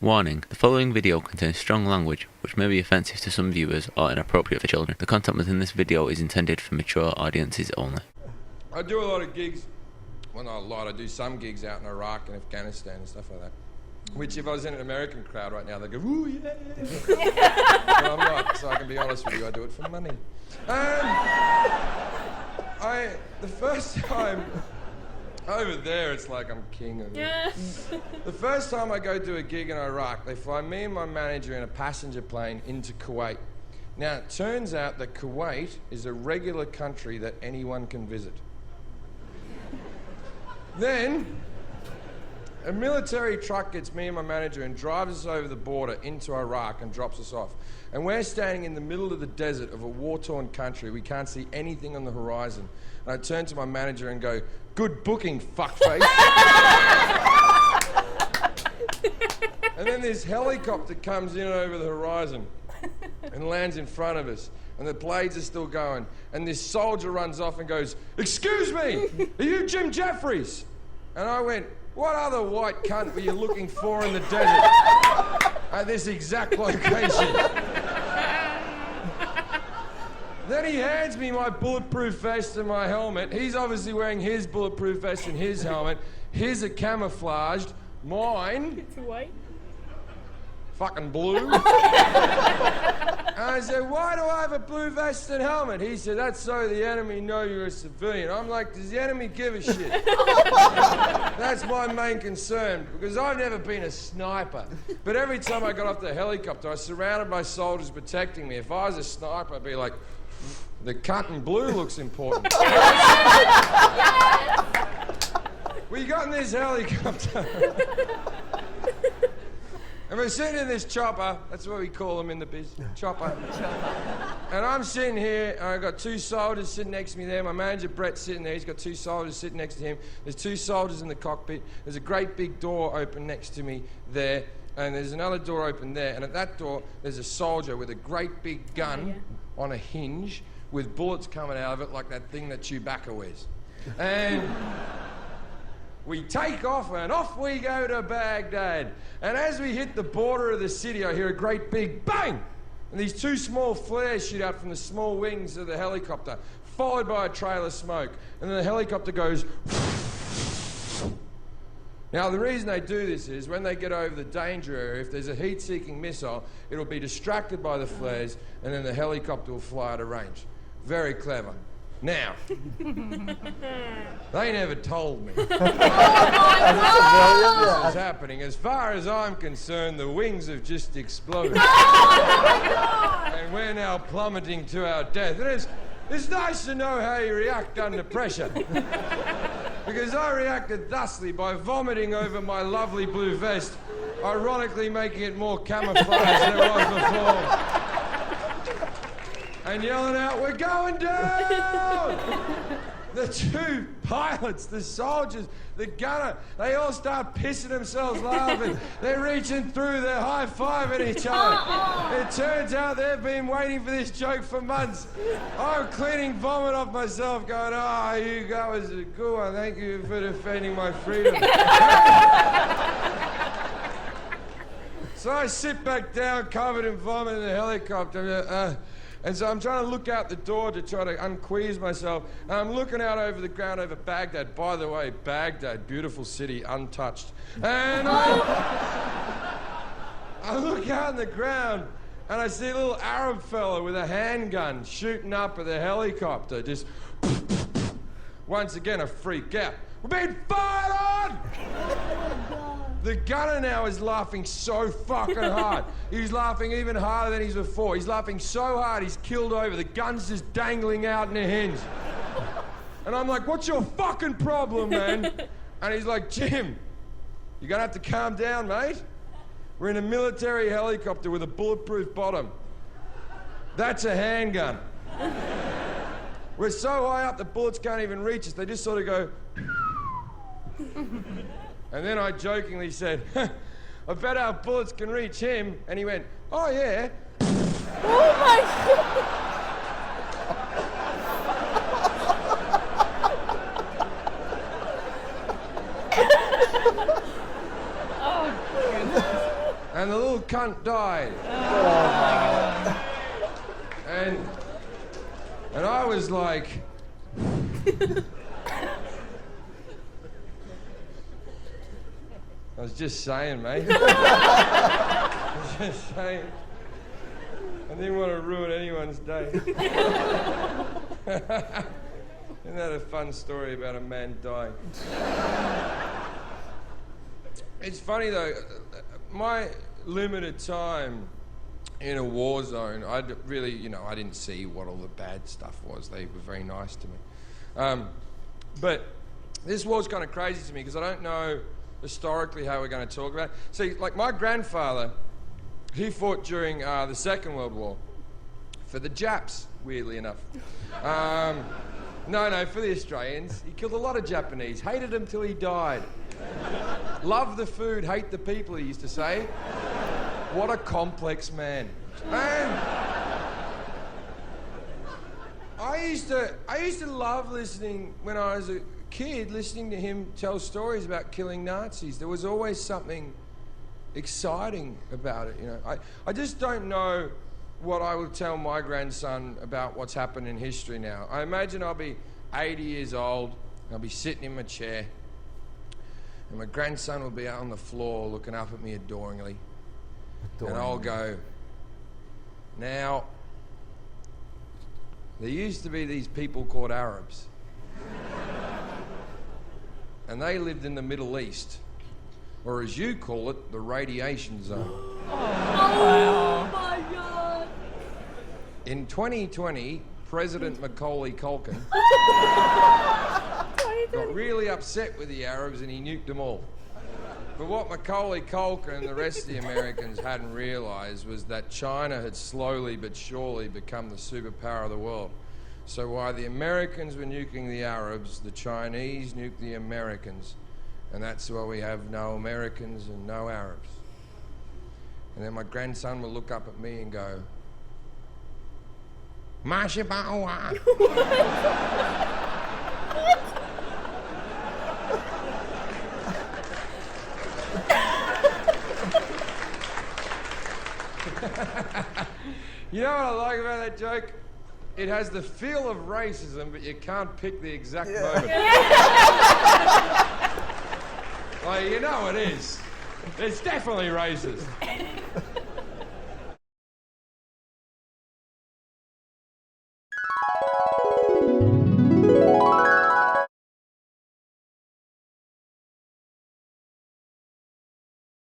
Warning, the following video contains strong language which may be offensive to some viewers or inappropriate for children. The content within this video is intended for mature audiences only. I do a lot of gigs. Well, not a lot. I do some gigs out in Iraq and Afghanistan and stuff like that. Which, if I was in an American crowd right now, they'd go, "Ooh, yeah." But I'm not, so I can be honest with you. I do it for money. The first time over there, it's like I'm king of it. The first time I go do a gig in Iraq, they fly me and my manager in a passenger plane into Kuwait. Now, it turns out that Kuwait is a regular country that anyone can visit. Then, a military truck gets me and my manager and drives us over the border into Iraq and drops us off. And we're standing in the middle of the desert of a war-torn country. We can't see anything on the horizon. And I turn to my manager and go, "Good booking, fuckface." And then this helicopter comes in over the horizon and lands in front of us. And the blades are still going. And this soldier runs off and goes, "Excuse me, are you Jim Jefferies?" And I went, "What other white cunt were you looking for in the desert at this exact location?" Then he hands me my bulletproof vest and my helmet. He's obviously wearing his bulletproof vest and his helmet. His are camouflaged. Mine... It's white. Fucking blue. And I said, "Why do I have a blue vest and helmet?" He said, "That's so the enemy know you're a civilian." I'm like, does the enemy give a shit? That's my main concern, because I've never been a sniper. But every time I got off the helicopter, I was surrounded by soldiers protecting me. If I was a sniper, I'd be like, "The cut in blue looks important." We got in this helicopter. And we're sitting in this chopper, that's what we call them in the biz, chopper. And I'm sitting here, and I've got two soldiers sitting next to me there. My manager, Brett's sitting there, he's got two soldiers sitting next to him. There's two soldiers in the cockpit. There's a great big door open next to me there, and there's another door open there. And at that door, there's a soldier with a great big gun on a hinge with bullets coming out of it like that thing that Chewbacca wears. And... we take off and off we go to Baghdad. And as we hit the border of the city, I hear a great big bang! And these two small flares shoot out from the small wings of the helicopter, followed by a trail of smoke. And then the helicopter goes... Now, the reason they do this is when they get over the danger area, if there's a heat-seeking missile, it'll be distracted by the flares, and then the helicopter will fly out of range. Very clever. Now, they never told me. This is happening. As far as I'm concerned, the wings have just exploded. And we're now plummeting to our death. And it's nice to know how you react under pressure. Because I reacted thusly by vomiting over my lovely blue vest, ironically making it more camouflaged than it was before. And yelling out, "We're going down!" The two pilots, the soldiers, the gunner, they all start pissing themselves laughing. They're reaching through, they're high-fiving each other. It turns out they've been waiting for this joke for months. I'm cleaning vomit off myself going, "Oh, you guys are a good one. Thank you for defending my freedom." So I sit back down, covered in vomit in the helicopter. And so I'm trying to look out the door to try to unqueeze myself. And I'm looking out over the ground over Baghdad. By the way, Baghdad, beautiful city, untouched. And I look out on the ground and I see a little Arab fella with a handgun shooting up at the helicopter. Just once again, I freak out. "We're being fired on!" The gunner now is laughing so fucking hard. He's laughing even harder than he's before. He's laughing so hard he's killed over. The gun's just dangling out in a hinge. And I'm like, "What's your fucking problem, man?" And he's like, "Jim, you're gonna have to calm down, mate. We're in a military helicopter with a bulletproof bottom. That's a handgun. We're so high up the bullets can't even reach us. They just sort of go..." And then I jokingly said, "I bet our bullets can reach him." And he went, "Oh, yeah." Oh, my God. And the little cunt died. Oh my God. And I was like, I was just saying, mate. I was just saying. I didn't want to ruin anyone's day. Isn't that a fun story about a man dying? It's funny though, my limited time in a war zone, I didn't see what all the bad stuff was. They were very nice to me. But this war's kind of crazy to me because I don't know historically how we're going to talk about it. See, like my grandfather, he fought during the Second World War for the Japs, weirdly enough. No, for the Australians. He killed a lot of Japanese, hated them till he died. Love the food, hate the people, he used to say. What a complex man. I used to love listening when I was a kid, listening to him tell stories about killing Nazis. There was always something exciting about it, you know. I just don't know what I will tell my grandson about what's happened in history now. I imagine I'll be 80 years old, and I'll be sitting in my chair, and my grandson will be out on the floor looking up at me adoringly. And I'll go, now, there used to be these people called Arabs. And they lived in the Middle East, or as you call it, the radiation zone. Oh my God. In 2020, President Macaulay Culkin got really upset with the Arabs and he nuked them all. But what Macaulay Culkin and the rest of the Americans hadn't realised was that China had slowly but surely become the superpower of the world. So while the Americans were nuking the Arabs, the Chinese nuked the Americans. And that's why we have no Americans and no Arabs. And then my grandson will look up at me and go, Masha Bawa. You know what I like about that joke? It has the feel of racism, but you can't pick the exact moment. Like, you know it is. It's definitely racist.